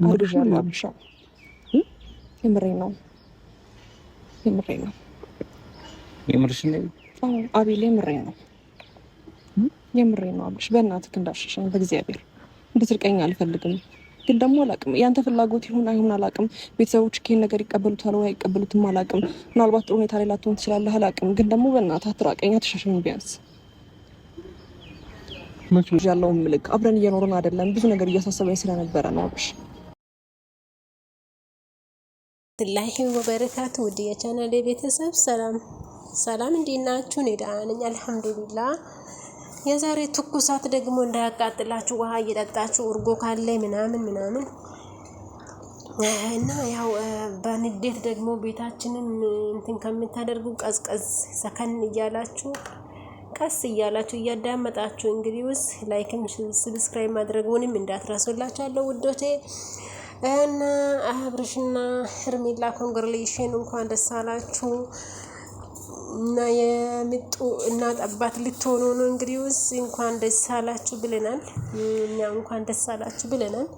አርግዣለሁ አብሻ የምሬን ነው የምርሽ ነው አቤል የምሬን ነው አብሽ በእናትህ እንዳሸሸኝ በእግዚአብሔር እንድትርቀኝ አልፈልግም ግን ደግሞ አላቅም ያንተ ፍላጎት ይሁን አይሁን አላቅም ቤተሰቦች ይሄን ነገር ይቀበሉታል ወይ አይቀበሉትም አላቅም ምናልባት ጥሩ ሁኔታ ላይ ላትሆን ትችላለህ አላቅም ግን ደግሞ በእናትህ አትራቀኝ አትሸሸኝ ቢያንስ ያለው ምልክ አብረን እየኖርን አይደለም ብዙ ነገር እያሳሰበኝ ስለነበረ ነው አብሽ ላይ ወበረካቱ ውድ የቻናሌ ቤተሰብ ሰላም እንዴት ናችሁ? እኔ ደህና ነኝ አልሐምዱሊላህ። የዛሬ ትኩሳት ደግሞ እንዳያቃጥላችሁ ውሃ እየጠጣችሁ እርጎ ካለ ምናምን እና ያው በንዴት ደግሞ ቤታችንን እንትን ከምታደርጉ ቀዝቀዝ ሰከን እያላችሁ ቀስ እያላችሁ እያዳመጣችሁ እንግዲህ ላይክም ሰብስክራይብ ማድረጉንም እንዳትረሱላችኋለሁ ውዶቴ። እና አብርሽና ሄርሜላ ኮንግሬሌሽን እንኳን ደስ አላችሁ እና የምጡ እናት አባት ልትሆኑ ነው እንግዲህ እንኳን ደስ አላችሁ ብለናል። እኛ እንኳን ደስ አላችሁ ብለናል።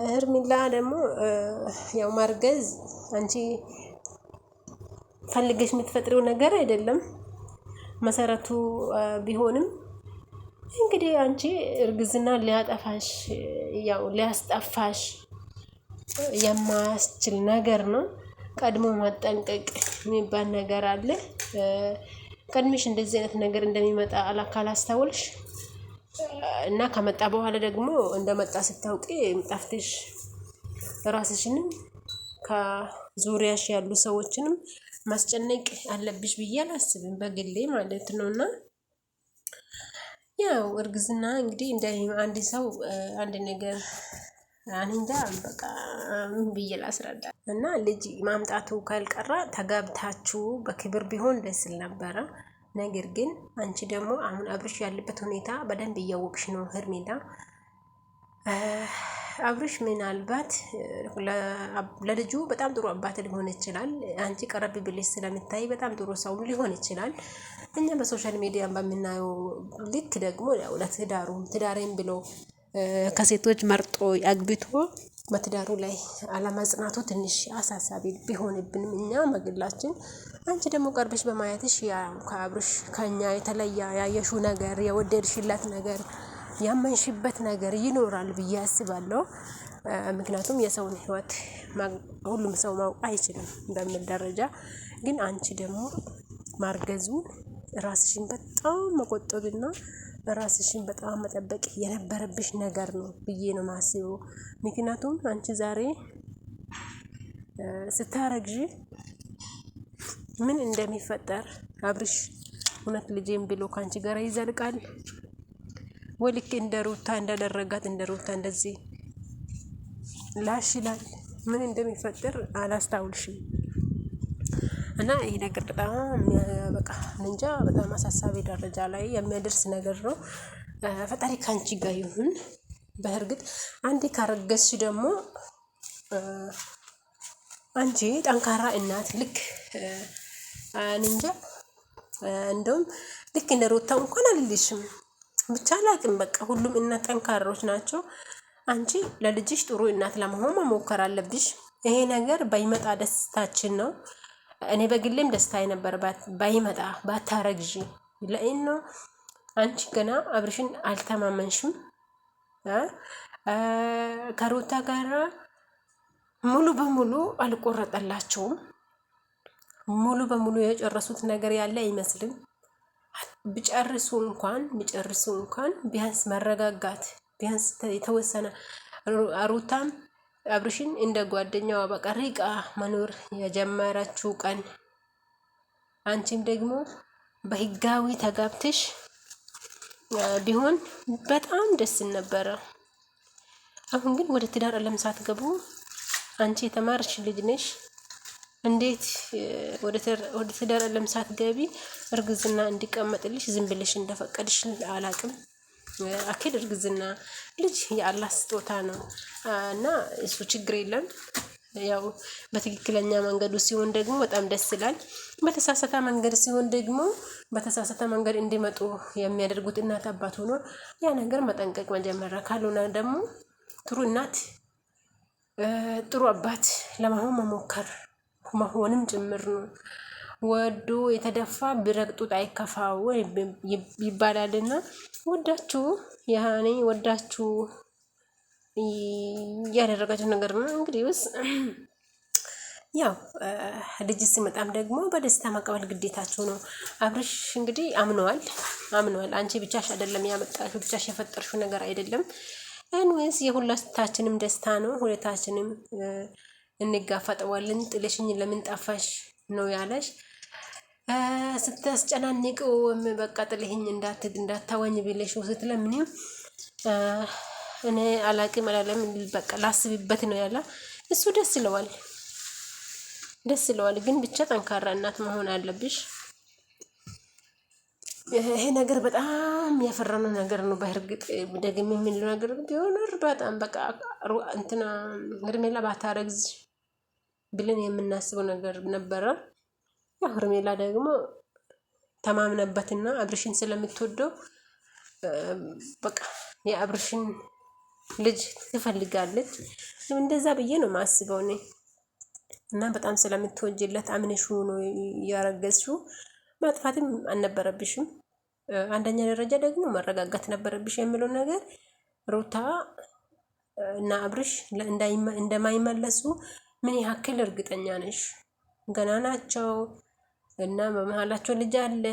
ሄርሜላ ደግሞ ያው ማርገዝ አንቺ ፈልገሽ የምትፈጥሪው ነገር አይደለም መሰረቱ ቢሆንም እንግዲህ አንቺ እርግዝና ሊያጠፋሽ ያው ሊያስጠፋሽ የማያስችል ነገር ነው። ቀድሞ ማጠንቀቅ የሚባል ነገር አለ። ቀድመሽ እንደዚህ አይነት ነገር እንደሚመጣ ካላስታወልሽ እና ከመጣ በኋላ ደግሞ እንደመጣ ስታውቂ ጠፍተሽ ራስሽንም ከዙሪያሽ ያሉ ሰዎችንም ማስጨነቅ አለብሽ ብዬ አላስብም በግሌ ማለት ነውና ያው እርግዝና እንግዲህ እንደ አንድ ሰው አንድ ነገር አንንጃ በቃ ምን ብዬ ላስረዳ እና ልጅ ማምጣቱ ካልቀረ ተጋብታችሁ በክብር ቢሆን ደስ ይል ነበረ። ነገር ግን አንቺ ደግሞ አሁን አብርሽ ያለበት ሁኔታ በደንብ እያወቅሽ ነው ሄርሜላ። አብርሽ ምናልባት ለልጁ በጣም ጥሩ አባት ሊሆን ይችላል። አንቺ ቀረብ ብለሽ ስለምታይ በጣም ጥሩ ሰው ሊሆን ይችላል። እኛ በሶሻል ሚዲያ በምናየው ልክ ደግሞ ያው ትዳሬን ብሎ ከሴቶች መርጦ አግብቶ በትዳሩ ላይ አለመጽናቱ ትንሽ አሳሳቢ ቢሆንብንም እኛ መግላችን አንቺ ደግሞ ቀርበሽ በማየትሽ ከአብርሽ ከኛ የተለየ ያየሽው ነገር የወደድሽለት ነገር ያመንሽበት ነገር ይኖራል ብዬ አስባለሁ። ምክንያቱም የሰውን ህይወት ሁሉም ሰው ማወቅ አይችልም በሚል ደረጃ ግን አንቺ ደግሞ ማርገዙ ራስሽን በጣም መቆጠብና ራስሽን በጣም መጠበቅ የነበረብሽ ነገር ነው ብዬ ነው ማስበው። ምክንያቱም አንቺ ዛሬ ስታረግዢ ምን እንደሚፈጠር አብርሽ እውነት ልጄን ብሎ ካንቺ ጋር ይዘልቃል ወይ ልክ እንደ ሩታ እንዳደረጋት እንደ ሩታ እንደዚህ ላሽላል ምን እንደሚፈጠር አላስታውልሽም። እና ይሄ ነገር በጣም በቃ እንጃ በጣም አሳሳቢ ደረጃ ላይ የሚያደርስ ነገር ነው። ፈጣሪ ካንቺ ጋር ይሁን። በእርግጥ አንዴ ካረገዝሽ ደግሞ አንቺ ጠንካራ እናት ልክ እንጃ እንደውም ልክ እንደ ሩታ እንኳን አልልሽም ብቻ አላቅም በቃ ሁሉም እናት ጠንካሮች ናቸው። አንቺ ለልጅሽ ጥሩ እናት ለመሆን መሞከር አለብሽ። ይሄ ነገር ባይመጣ ደስታችን ነው። እኔ በግሌም ደስታዬ ነበር ባይመጣ ባታረግዢ። ለእኔ አንቺ ገና አብርሽን አልተማመንሽም። ከሩታ ጋራ ሙሉ በሙሉ አልቆረጠላቸውም። ሙሉ በሙሉ የጨረሱት ነገር ያለ አይመስልም። ቢጨርሱ እንኳን ቢያንስ መረጋጋት ቢያንስ የተወሰነ ሩታም አብርሽን እንደ ጓደኛዋ በቃ ሪቃ መኖር የጀመረችው ቀን አንቺም ደግሞ በህጋዊ ተጋብተሽ ቢሆን በጣም ደስ ነበረ። አሁን ግን ወደ ትዳር ዓለም ሳትገቡ አንቺ የተማርሽ ልጅ ነሽ። እንዴት ወደ ትዳር ዓለም ሳትገቢ እርግዝና እንዲቀመጥልሽ ዝም ብለሽ እንደፈቀድሽ አላቅም። አኪድ እርግዝና ልጅ የአላህ ስጦታ ነው እና እሱ ችግር የለም። ያው በትክክለኛ መንገዱ ሲሆን ደግሞ በጣም ደስ ይላል። በተሳሳተ መንገድ ሲሆን ደግሞ በተሳሳተ መንገድ እንዲመጡ የሚያደርጉት እናት አባት ሆኖ ያ ነገር መጠንቀቅ መጀመሪያ ካልሆነ ደግሞ ጥሩ እናት ጥሩ አባት ለመሆን መሞከር መሆንም ጭምር ነው። ወዶ የተደፋ ቢረግጡት አይከፋው ይባላልና ወዳችሁ ያኔ ወዳችሁ ያደረጋችሁ ነገር ነው። እንግዲህ ያው ልጅ ሲመጣም ደግሞ በደስታ መቀበል ግዴታችሁ ነው። አብርሽ እንግዲህ አምነዋል። አንቺ ብቻሽ አይደለም ያመጣሽው፣ ብቻሽ የፈጠርሽው ነገር አይደለም። እንወይስ የሁላችንም ደስታ ነው። ሁለታችንም እንጋፈጠዋለን። ጥለሽኝ ለምን ጠፋሽ ነው ያለሽ። ስታስጨናንቀው በቃ ጥለሽኝ እንዳታወኝ ብለሽው ስትለምኚው እኔ አላቅም አላለም፣ በቃ ላስብበት ነው ያለ። እሱ ደስ ይለዋል፣ ግን ብቻ ጠንካራ እናት መሆን አለብሽ። ይሄ ነገር በጣም ያፈራነው ነገር ነው። በእርግጥ ደግሜ የምንለው ነገር ቢሆን በጣም በቃ እንትና ሄርሜላ ባታረግዝ ብለን የምናስበው ነገር ነበረ። ያው ሄርሜላ ደግሞ ተማምነበትና አብርሽን ስለምትወደው በቃ የአብርሽን ልጅ ትፈልጋለች። እንደዛ ብዬ ነው ማስበው እኔ። እና በጣም ስለምትወጂለት አምነሹ ነው ያረገዝሽው። ማጥፋትም አልነበረብሽም። አንደኛ ደረጃ ደግሞ መረጋጋት ነበረብሽ የሚለው ነገር ሩታ እና አብርሽ እንደማይመለሱ ምን ያክል እርግጠኛ ነሽ? ገና ናቸው እና በመሀላቸው ልጅ አለ።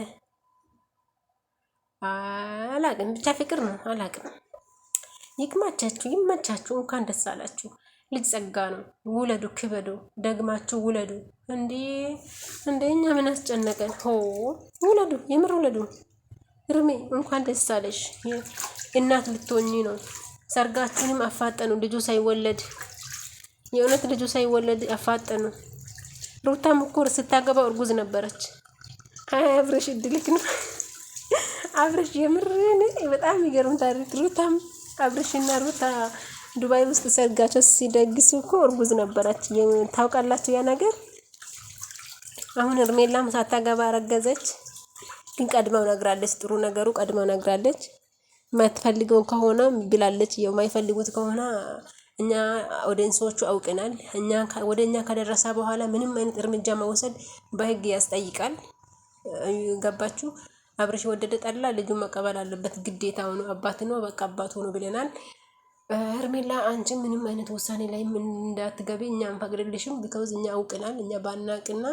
አላቅም ብቻ ፍቅር ነው። አላቅም። ይመቻችሁ። እንኳን ደስ አላችሁ። ልጅ ጸጋ ነው። ውለዱ፣ ክበዱ፣ ደግማችሁ ውለዱ። እንደኛ ምን አስጨነቀን? ውለዱ፣ የምር ውለዱ። እርሜ እንኳን ደስ አለሽ። እናት ልትሆኚ ነው። ሰርጋችንም አፋጠኑ። ልጁ ሳይወለድ የእውነት ልጁ ሳይወለድ አፋጠኑ። ሩታም እኮ ስታገባ እርጉዝ ነበረች። አብርሽ እድልክ ነው። አብርሽ የምር በጣም ይገርም ታሪክ። ሩታም አብርሽና ሩታ ዱባይ ውስጥ ሰርጋቸው ሲደግሱ እኮ እርጉዝ ነበረች። ታውቃላችሁ ያ ነገር። አሁን ሄርሜላም ሳታገባ አረገዘች። ግን ቀድመው ነግራለች። ጥሩ ነገሩ ቀድመው ነግራለች። የማትፈልገው ከሆነ ብላለች። የማይፈልጉት ከሆነ እኛ ኦዲየንሶቹ አውቀናል። ወደ እኛ ከደረሰ በኋላ ምንም አይነት እርምጃ መውሰድ በህግ ያስጠይቃል። ገባችሁ? አብርሽ ወደደ ጠላ ልጁ መቀበል አለበት፣ ግዴታው ነው። አባት ነው፣ በቃ አባቱ ነው ብለናል። ሄርሜላ አንቺ ምንም አይነት ውሳኔ ላይ እንዳትገቢ እኛ አንፈቅድልሽም። ቢካውዝ እኛ አውቀናል። እኛ ባናቅና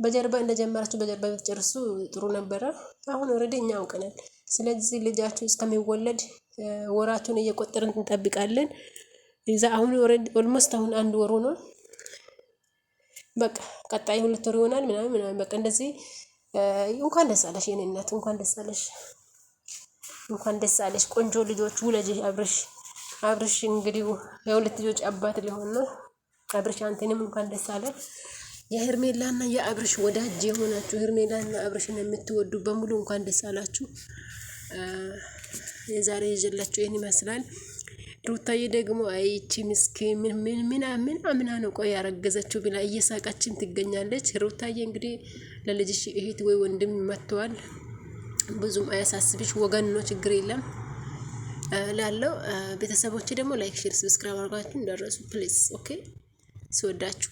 በጀርባ እንደጀመራችሁ በጀርባ ብትጨርሱ ጥሩ ነበረ። አሁን ኦልሬዲ እኛ አውቀናል። ስለዚህ ልጃችሁ እስከሚወለድ ወራቱን እየቆጠርን እንጠብቃለን። ይዛ አሁን ኦልሬዲ ኦልሞስት አሁን 1 ወሩ ነው። በቃ ቀጣይ 2 ወር ይሆናል ምናምን በቃ እንደዚህ። እንኳን ደስ አለሽ የኔ እናት፣ እንኳን ደስ አለሽ። ቆንጆ ልጆች ውለጂ። አብርሽ እንግዲህ የ2 ልጆች አባት ሊሆን ነው። አብርሽ አንተንም እንኳን ደስ አለ። የሄርሜላና የአብርሽ ወዳጅ የሆናችሁ ሄርሜላና አብርሽን የምትወዱ በሙሉ እንኳን ደስ አላችሁ። የዛሬ ይዤላችሁ ይሄን ይመስላል። ሩታዬ ደግሞ አይቺ ምስኪን ምን አምና ነው ቆይ ያረገዘችው ብላ እየሳቀችን ትገኛለች። ሩታዬ እንግዲህ ለልጅሽ እህት ወይ ወንድም መጥቷል። ብዙም አያሳስብሽ፣ ወገን ነው፣ ችግር የለም ላለው ቤተሰቦች ደግሞ ላይክ፣ ሼር፣ ሰብስክራይብ አድርጋችሁ እንደረሱ ፕሊዝ። ኦኬ ስወዳችሁ